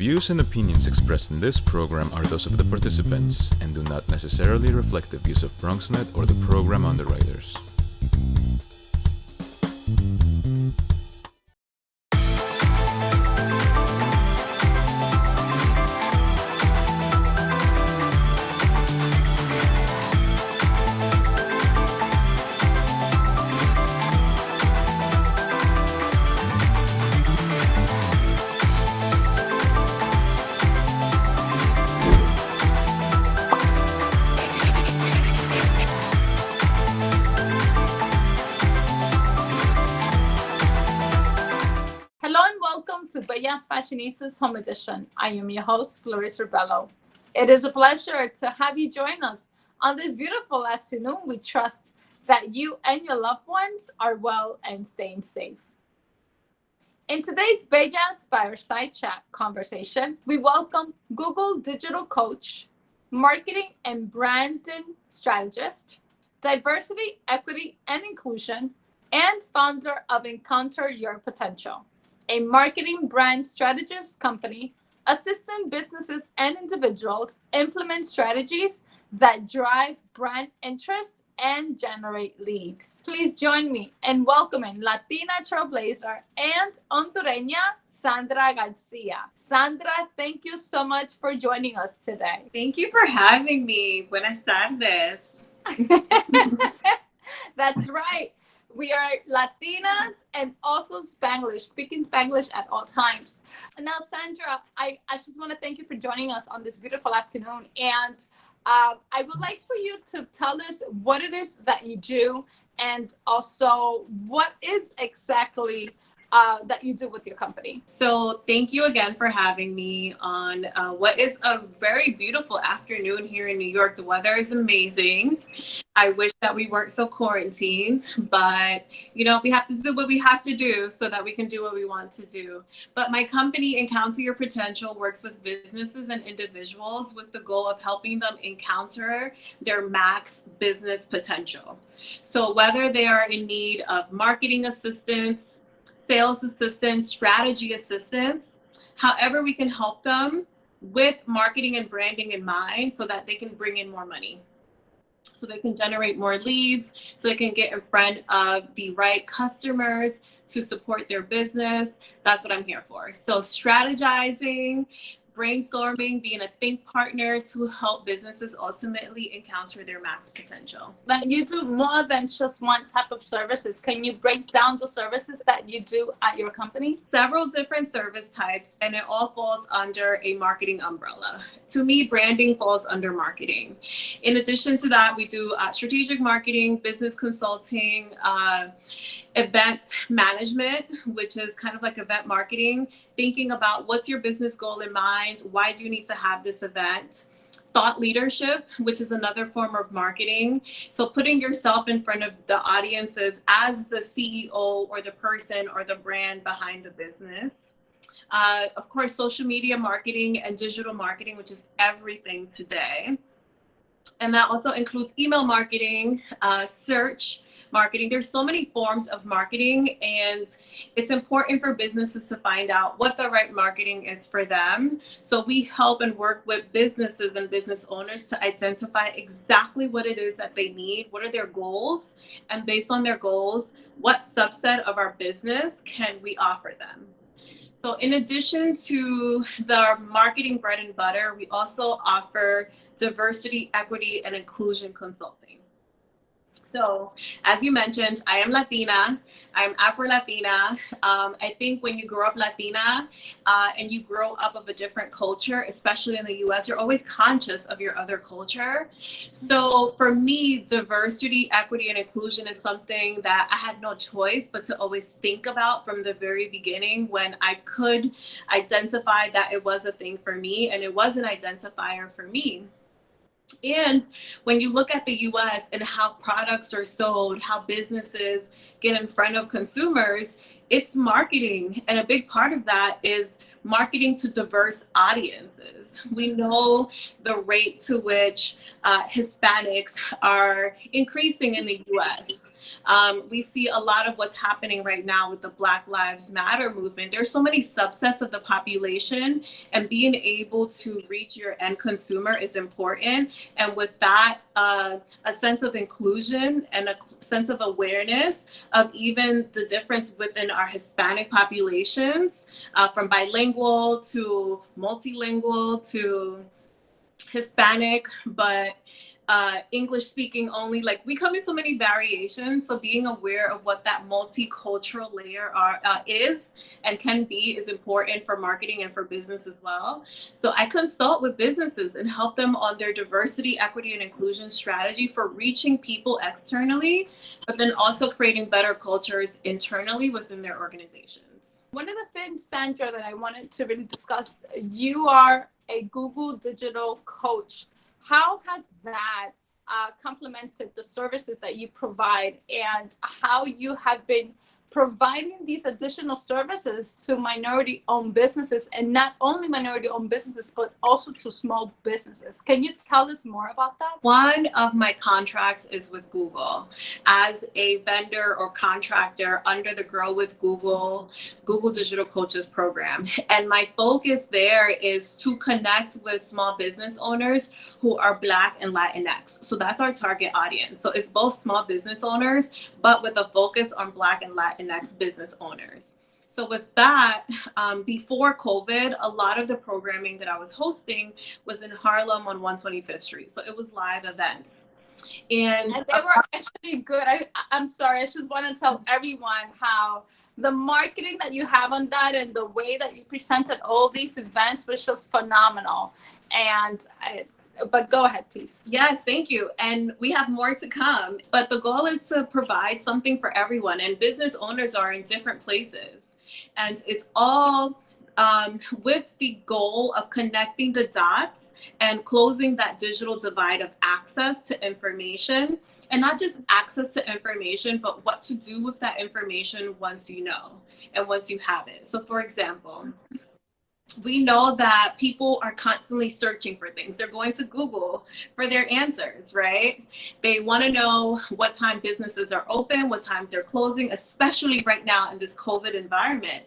views and opinions expressed in this program are those of the participants and do not necessarily reflect the views of BronxNet or the program underwriters. Fashionistas Home Edition. I am your host, Clarissa Bello. It is a pleasure to have you join us on this beautiful afternoon. We trust that you and your loved ones are well and staying safe. In today's Bellas Fireside Chat conversation, we welcome Google Digital Coach, Marketing and Branding Strategist, Diversity, Equity, and Inclusion, and founder of Encounter Your Potential, a marketing brand strategist company assisting businesses and individuals implement strategies that drive brand interest and generate leads. Please join me in welcoming Latina trailblazer and Hondureña, Sandra Garcia. Sandra, thank you so much for joining us today. Thank you for having me. Buenas tardes. That's right. We are Latinas and also Spanglish, speaking Spanglish at all times. Now, Sandra, I just want to thank you for joining us on this beautiful afternoon. And I would like for you to tell us what it is that you do and also what is exactly that you do with your company. So thank you again for having me on what is a very beautiful afternoon here in New York. The weather is amazing. I wish that we weren't so quarantined, but you know, we have to do what we have to do so that we can do what we want to do. But my company, Encounter Your Potential, works with businesses and individuals with the goal of helping them encounter their max business potential. So whether they are in need of marketing assistance, sales assistance, strategy assistance, however we can help them with marketing and branding in mind so that they can bring in more money, so they can generate more leads, so they can get in front of the right customers to support their business. That's what I'm here for. So strategizing, brainstorming, being a think partner to help businesses ultimately encounter their max potential. But you do more than just one type of services. Can you break down the services that you do at your company? Several different service types, and it all falls under a marketing umbrella. To me, branding falls under marketing. In addition to that, we do strategic marketing, business consulting, event management, which is kind of like event marketing, thinking about what's your business goal in mind, why do you need to have this event, thought leadership, which is another form of marketing. So putting yourself in front of the audiences as the CEO or the person or the brand behind the business. Of course, social media marketing and digital marketing, which is everything today. And that also includes email marketing, search marketing. There's so many forms of marketing, and it's important for businesses to find out what the right marketing is for them. So we help and work with businesses and business owners to identify exactly what it is that they need, what are their goals, and based on their goals, what subset of our business can we offer them. So in addition to the marketing bread and butter, we also offer diversity, equity, and inclusion consulting. So as you mentioned, I am Latina. I'm Afro-Latina. I think when you grow up Latina and you grow up of a different culture, especially in the US, you're always conscious of your other culture. So for me, diversity, equity, and inclusion is something that I had no choice but to always think about from the very beginning when I could identify that it was a thing for me and it was an identifier for me. And when you look at the US and how products are sold, how businesses get in front of consumers, it's marketing. And a big part of that is marketing to diverse audiences. We know the rate to which Hispanics are increasing in the US. We see a lot of what's happening right now with the Black Lives Matter movement. There's so many subsets of the population, and being able to reach your end consumer is important. And with that, a sense of inclusion and a sense of awareness of even the difference within our Hispanic populations, from bilingual to multilingual to Hispanic, but English speaking only. Like, we come in so many variations. So being aware of what that multicultural layer is and can be is important for marketing and for business as well. So I consult with businesses and help them on their diversity, equity, and inclusion strategy for reaching people externally, but then also creating better cultures internally within their organizations. One of the things, Sandra, that I wanted to really discuss, you are a Google digital coach. How has that complemented the services that you provide, and how you have been providing these additional services to minority-owned businesses, and not only minority-owned businesses, but also to small businesses? Can you tell us more about that? One of my contracts is with Google as a vendor or contractor under the Grow with Google Digital Coaches program. And my focus there is to connect with small business owners who are Black and Latinx. So that's our target audience. So it's both small business owners, but with a focus on Black and Latinx business owners. So with that, before COVID, a lot of the programming that I was hosting was in Harlem on 125th Street. So it was live events. And they were actually good. I'm sorry, I just want to tell everyone how the marketing that you have on that and the way that you presented all these events was just phenomenal. But go ahead, please. Yes, thank you. And we have more to come. But the goal is to provide something for everyone. And business owners are in different places. And it's all with the goal of connecting the dots and closing that digital divide of access to information. And not just access to information, but what to do with that information once you know and once you have it. So for example, we know that people are constantly searching for things. They're going to Google for their answers, right? They want to know what time businesses are open, what times they're closing, especially right now in this COVID environment.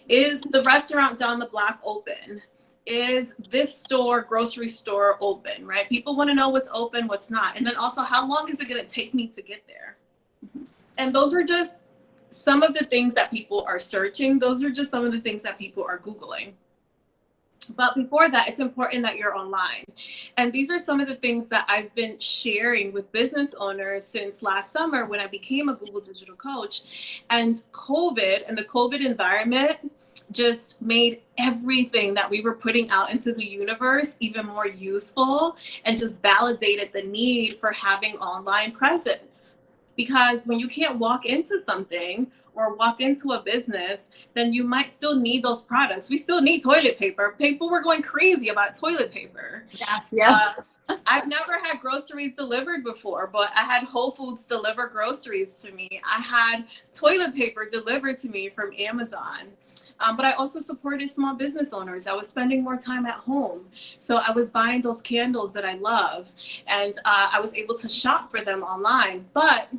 Is the restaurant down the block open? Is this store, grocery store open, right? People want to know what's open, what's not. And then also, how long is it going to take me to get there? And those are just some of the things that people are searching. Those are just some of the things that people are Googling. But before that, it's important that you're online. And these are some of the things that I've been sharing with business owners since last summer when I became a Google Digital Coach. And COVID and the COVID environment just made everything that we were putting out into the universe even more useful, and just validated the need for having online presence. Because when you can't walk into something or walk into a business, then you might still need those products. We still need toilet paper. People were going crazy about toilet paper. Yes. I've never had groceries delivered before, but I had Whole Foods deliver groceries to me. I had toilet paper delivered to me from Amazon. But I also supported small business owners. I was spending more time at home. So I was buying those candles that I love, and I was able to shop for them online. But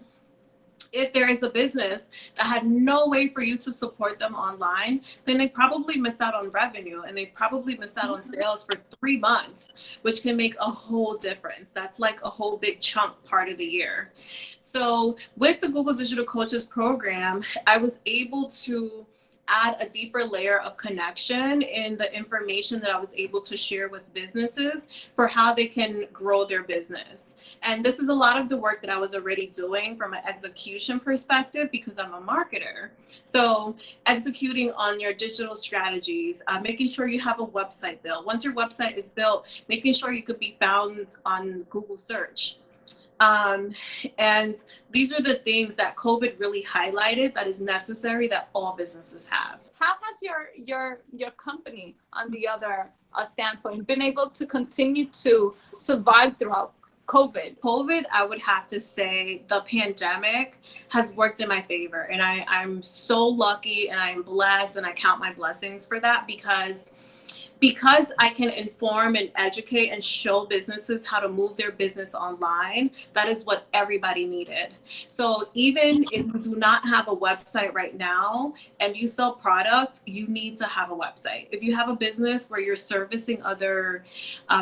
if there is a business that had no way for you to support them online, then they probably missed out on revenue, and they probably missed out on sales for 3 months, which can make a whole difference. That's like a whole big chunk part of the year. So with the Google Digital Coaches program, I was able to add a deeper layer of connection in the information that I was able to share with businesses for how they can grow their business. And this is a lot of the work that I was already doing from an execution perspective, because I'm a marketer. So executing on your digital strategies, making sure you have a website built. Once your website is built, making sure you could be found on Google search. And these are the things that COVID really highlighted that is necessary that all businesses have. How has your company, on the other standpoint, been able to continue to survive throughout COVID? I would have to say the pandemic has worked in my favor. And I'm so lucky, and I'm blessed, and I count my blessings for that, because because I can inform and educate and show businesses how to move their business online, that is what everybody needed. So even if you do not have a website right now and you sell product, you need to have a website. If you have a business where you're servicing other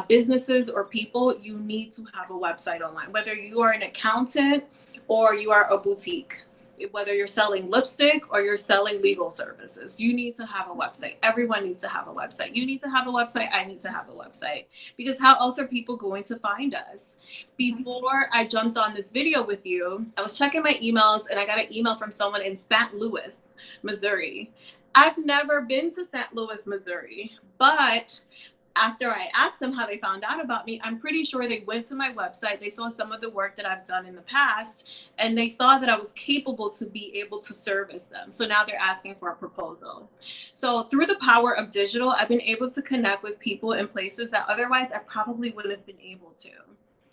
businesses or people, you need to have a website online, whether you are an accountant or you are a boutique. Whether you're selling lipstick or you're selling legal services, you need to have a website. Everyone needs to have a website. You need to have a website. I need to have a website, because how else are people going to find us? Before I jumped on this video with you, I was checking my emails and I got an email from someone in St. Louis, Missouri. I've never been to St. Louis, Missouri, but after I asked them how they found out about me, I'm pretty sure they went to my website. They saw some of the work that I've done in the past, and they saw that I was capable to be able to service them. So now they're asking for a proposal. So through the power of digital, I've been able to connect with people in places that otherwise I probably wouldn't have been able to.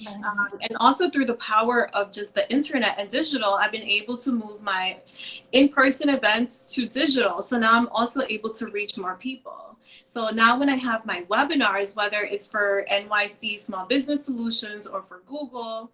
And also through the power of just the internet and digital, I've been able to move my in-person events to digital. So now I'm also able to reach more people. So now when I have my webinars, whether it's for NYC Small Business Solutions or for Google,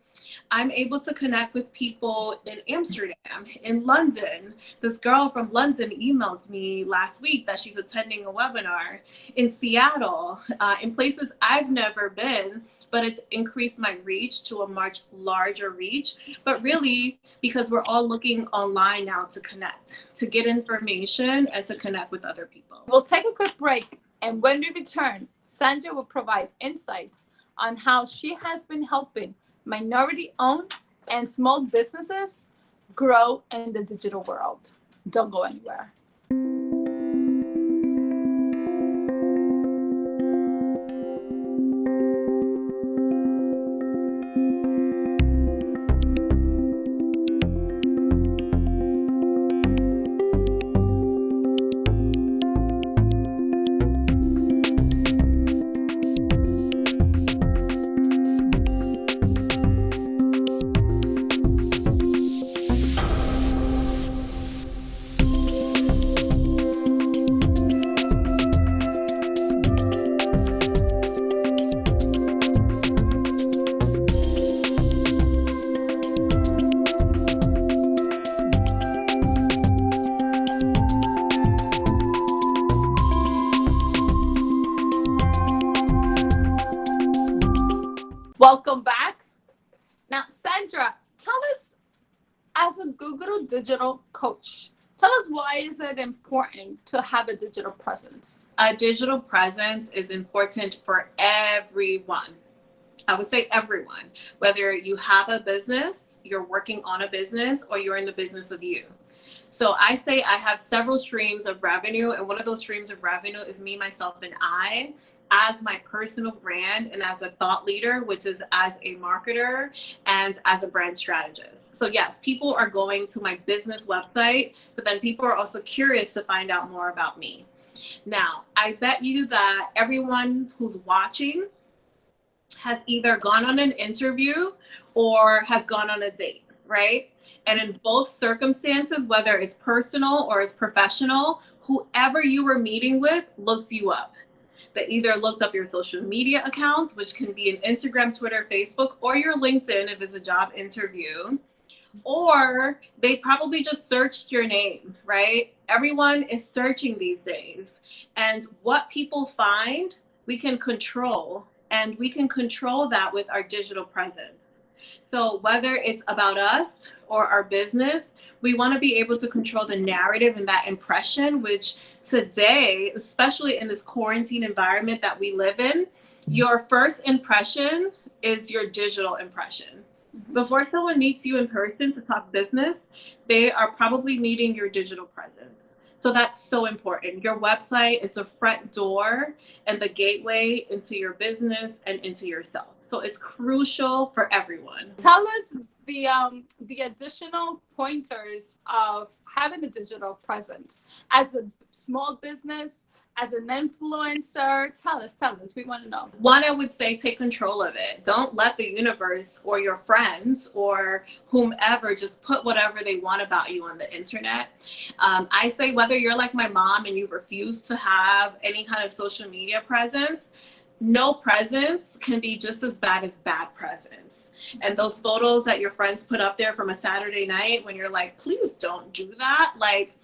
I'm able to connect with people in Amsterdam, in London. This girl from London emailed me last week that she's attending a webinar in Seattle, in places I've never been, but it's increased my reach to a much larger reach. But really, because we're all looking online now to connect, to get information and to connect with other people. We'll take a quick break, and when we return, Sandra will provide insights on how she has been helping minority-owned and small businesses grow in the digital world. Don't go anywhere. Welcome back. Now, Sandra, tell us, as a Google digital coach, tell us, why is it important to have a digital presence? A digital presence is important for everyone. I would say everyone, whether you have a business, you're working on a business, or you're in the business of you. So I say I have several streams of revenue, and one of those streams of revenue is me, myself, and I, as my personal brand and as a thought leader, which is as a marketer and as a brand strategist. So yes, people are going to my business website, but then people are also curious to find out more about me. Now, I bet you that everyone who's watching has either gone on an interview or has gone on a date, right? And in both circumstances, whether it's personal or it's professional, whoever you were meeting with looked you up. They either looked up your social media accounts, which can be an Instagram, Twitter, Facebook, or your LinkedIn if it's a job interview, or they probably just searched your name, right? Everyone is searching these days. And what people find, we can control, and we can control that with our digital presence. So whether it's about us or our business, we want to be able to control the narrative and that impression, which today, especially in this quarantine environment that we live in, your first impression is your digital impression. Before someone meets you in person to talk business, they are probably meeting your digital presence. So that's so important. Your website is the front door and the gateway into your business and into yourself. So it's crucial for everyone. Tell us the additional pointers of having a digital presence as a small business, as an influencer? Tell us, we want to know. One, I would say take control of it. Don't let the universe or your friends or whomever just put whatever they want about you on the internet. I say whether you're like my mom and you refuse to have any kind of social media presence, no presence can be just as bad as bad presence. And those photos that your friends put up there from a Saturday night when you're like, please don't do that. Like,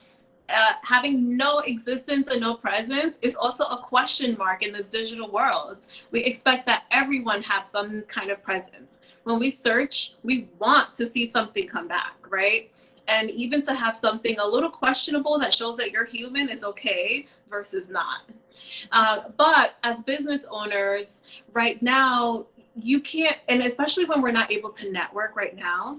having no existence and no presence is also a question mark in this digital world. We expect that everyone have some kind of presence. When we search, we want to see something come back, right? And even to have something a little questionable that shows that you're human is okay versus not. But as business owners right now, you can't, and especially when we're not able to network right now,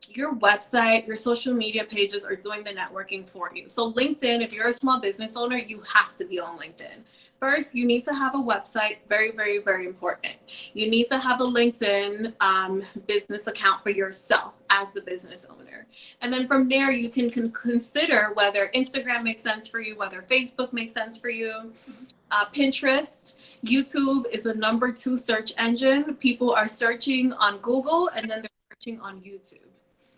your website, your social media pages are doing the networking for you. So LinkedIn, if you're a small business owner, you have to be on LinkedIn. First, you need to have a website. Very, very, very important. You need to have a LinkedIn business account for yourself as the business owner. And then from there, you can consider whether Instagram makes sense for you, whether Facebook makes sense for you. Pinterest, YouTube is the #2 search engine. People are searching on Google and then they're searching on YouTube.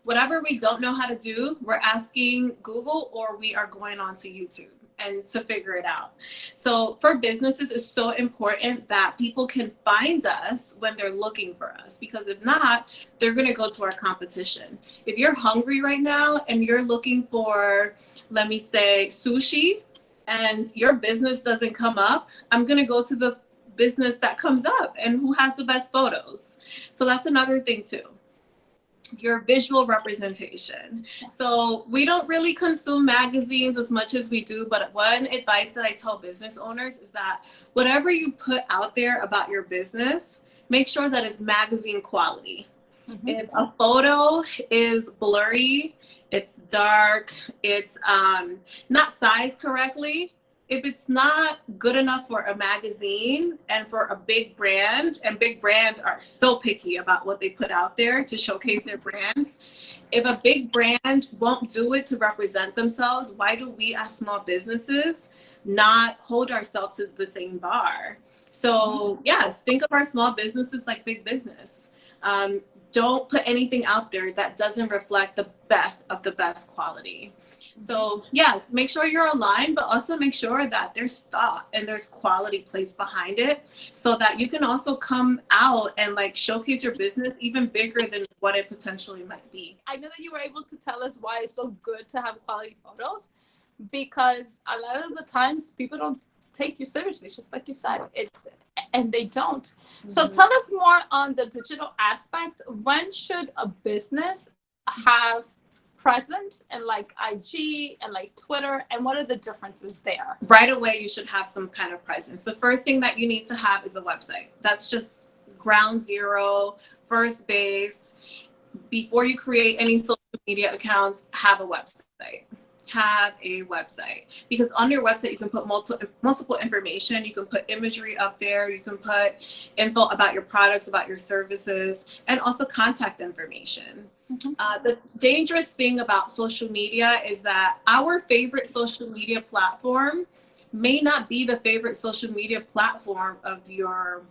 Whatever we don't know how to do, we're asking Google or we are going on to YouTube and to figure it out. So for businesses, it's so important that people can find us when they're looking for us, because if not, they're going to go to our competition. If you're hungry right now and you're looking for, let me say, sushi, and your business doesn't come up, I'm going to go to the business that comes up and who has the best photos. So that's another thing too. Your visual representation. So we don't really consume magazines as much as we do, but one advice that I tell business owners is that whatever you put out there about your business, make sure that it's magazine quality. Mm-hmm. If a photo is blurry, it's dark, it's not sized correctly, if it's not good enough for a magazine and for a big brand, and big brands are so picky about what they put out there to showcase their brands, if a big brand won't do it to represent themselves, why do we as small businesses not hold ourselves to the same bar? So yes, think of our small businesses like big business. Don't put anything out there that doesn't reflect the best of the best quality. So yes, make sure you're aligned, but also make sure that there's thought and there's quality placed behind it so that you can also come out and like showcase your business even bigger than what it potentially might be. I know that you were able to tell us why it's so good to have quality photos, because a lot of the times people don't take you seriously, just like you said, and they don't. Mm-hmm. So tell us more on the digital aspect. When should a business have present and like IG and like Twitter, and what are the differences there? Right away, you should have some kind of presence. The first thing that you need to have is a website. That's just ground zero, first base. Before you create any social media accounts, have a website. Have a website, because on your website you can put multiple information. You can put imagery up there, you can put info about your products, about your services, and also contact information. Mm-hmm. The dangerous thing about social media is that our favorite social media platform may not be the favorite social media platform of your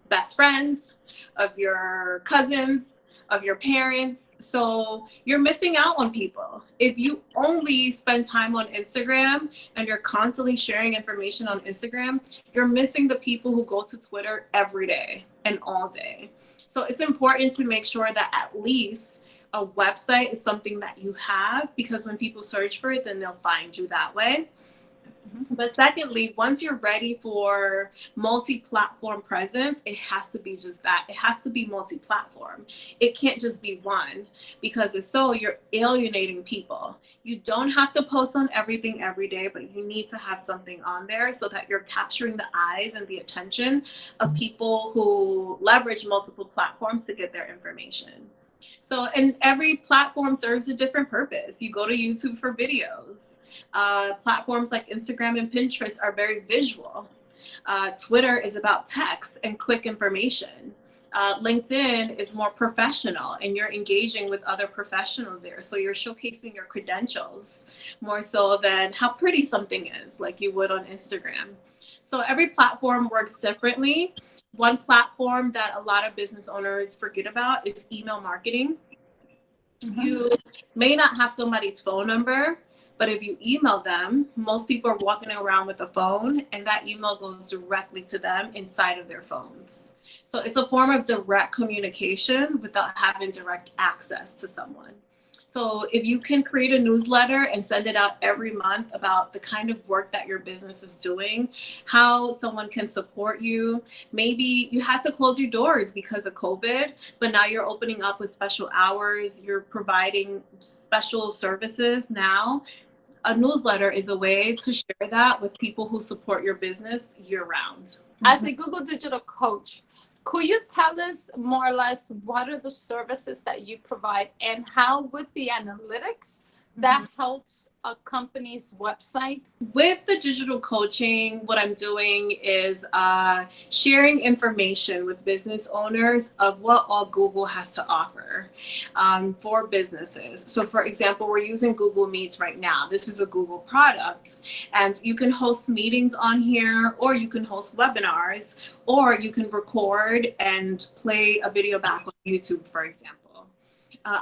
best friends, of your cousins, of your parents. So you're missing out on people. If you only spend time on Instagram and you're constantly sharing information on Instagram, you're missing the people who go to Twitter every day and all day. So it's important to make sure that at least a website is something that you have, because when people search for it, then they'll find you that way. But secondly, once you're ready for multi-platform presence, it has to be just that. It has to be multi-platform. It can't just be one, because if so, you're alienating people. You don't have to post on everything every day, but you need to have something on there so that you're capturing the eyes and the attention of people who leverage multiple platforms to get their information. So, and every platform serves a different purpose. You go to YouTube for videos. Platforms like Instagram and Pinterest are very visual. Twitter is about text and quick information. LinkedIn is more professional and you're engaging with other professionals there. So you're showcasing your credentials more so than how pretty something is, like you would on Instagram. So every platform works differently. One platform that a lot of business owners forget about is email marketing. You may not have somebody's phone number, but if you email them, most people are walking around with a phone and that email goes directly to them inside of their phones. So it's a form of direct communication without having direct access to someone. So if you can create a newsletter and send it out every month about the kind of work that your business is doing, how someone can support you. Maybe you had to close your doors because of COVID, but now you're opening up with special hours. You're providing special services now. A newsletter is a way to share that with people who support your business year round. As a Google Digital Coach, could you tell us more or less what are the services that you provide and how with the analytics that helps a company's website? With the digital coaching, what I'm doing is sharing information with business owners of what all Google has to offer for businesses. So for example, we're using Google Meets right now. This is a Google product, and you can host meetings on here, or you can host webinars, or you can record and play a video back on YouTube, for example.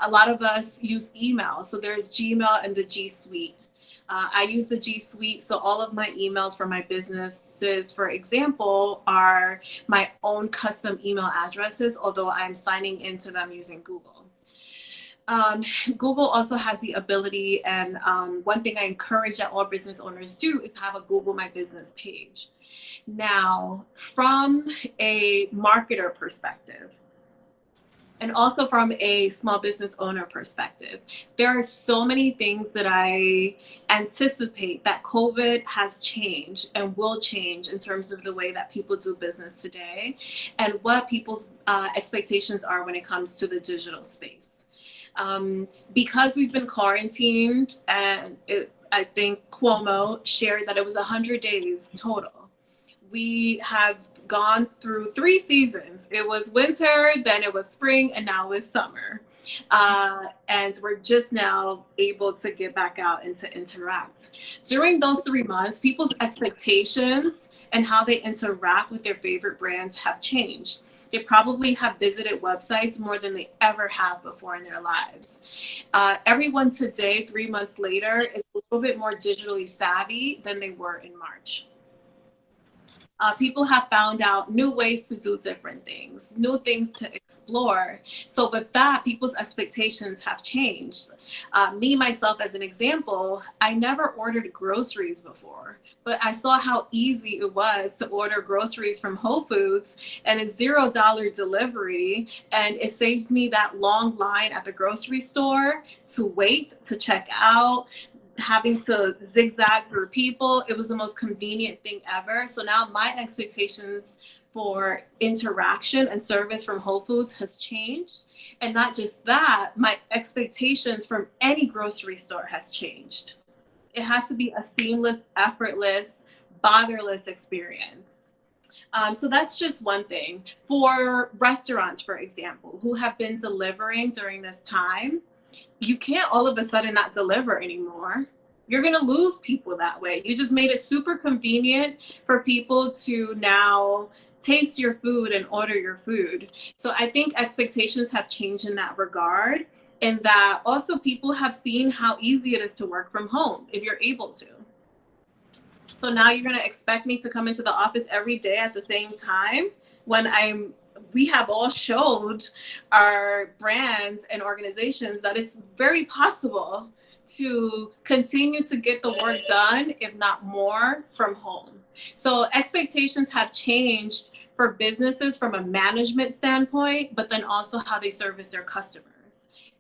A lot of us use email. So there's Gmail and the G Suite. I use the G Suite. So all of my emails for my businesses, for example, are my own custom email addresses, although I'm signing into them using Google. Google also has the ability, and one thing I encourage that all business owners do is have a Google My Business page. Now, from a marketer perspective, and also from a small business owner perspective, there are so many things that I anticipate that COVID has changed and will change in terms of the way that people do business today and what people's expectations are when it comes to the digital space. Because we've been quarantined, and I think Cuomo shared that it was 100 days total. We have gone through 3 seasons. It was winter, then it was spring, and now it's summer. And we're just now able to get back out and to interact. During those 3 months, people's expectations and how they interact with their favorite brands have changed. They probably have visited websites more than they ever have before in their lives. Everyone today, 3 months later, is a little bit more digitally savvy than they were in March. People have found out new ways to do different things, new things to explore. So with that, people's expectations have changed. Me, myself, as an example, I never ordered groceries before, but I saw how easy it was to order groceries from Whole Foods, and it's $0 delivery. And it saved me that long line at the grocery store to wait, to check out, having to zigzag through people. It was the most convenient thing ever. So now my expectations for interaction and service from Whole Foods has changed. And not just that, my expectations from any grocery store has changed. It has to be a seamless, effortless, botherless experience. So that's just one thing. For restaurants, for example, who have been delivering during this time, you can't all of a sudden not deliver anymore. You're going to lose people that way. You just made it super convenient for people to now taste your food and order your food. So I think expectations have changed in that regard, and that also people have seen how easy it is to work from home if you're able to. So now you're going to expect me to come into the office every day at the same time when we have all showed our brands and organizations that it's very possible to continue to get the work done, if not more, from home. So expectations have changed for businesses from a management standpoint, but then also how they service their customers.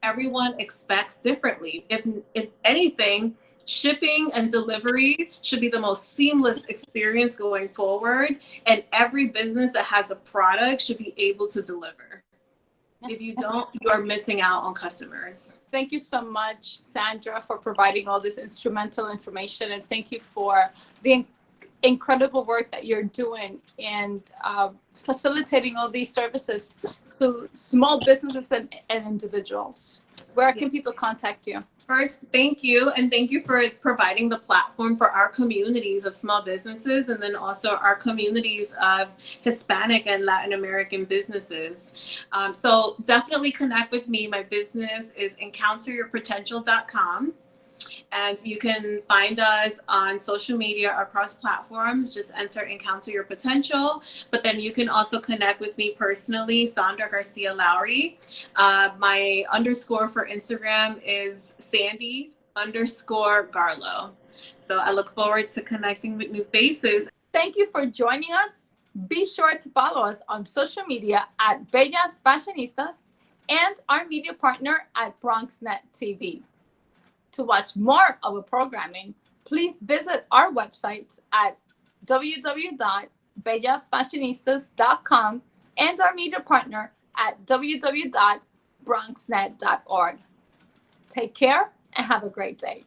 Everyone expects differently. If anything, shipping and delivery should be the most seamless experience going forward, and every business that has a product should be able to deliver. If you don't, you are missing out on customers. Thank you so much, Sandra, for providing all this instrumental information, and thank you for the incredible work that you're doing and facilitating all these services to small businesses and individuals. Where can people contact you? First, thank you. And thank you for providing the platform for our communities of small businesses and then also our communities of Hispanic and Latin American businesses. So definitely connect with me. My business is encounteryourpotential.com. And you can find us on social media across platforms. Just enter Encounter Your Potential. But then you can also connect with me personally, Sandra Garcia Lowry. My underscore for Instagram is Sandy_Garlo. So I look forward to connecting with new faces. Thank you for joining us. Be sure to follow us on social media at Bellas Fashionistas and our media partner at BronxNet TV. To watch more of our programming, please visit our website at www.bellasfashionistas.com and our media partner at www.bronxnet.org. Take care and have a great day.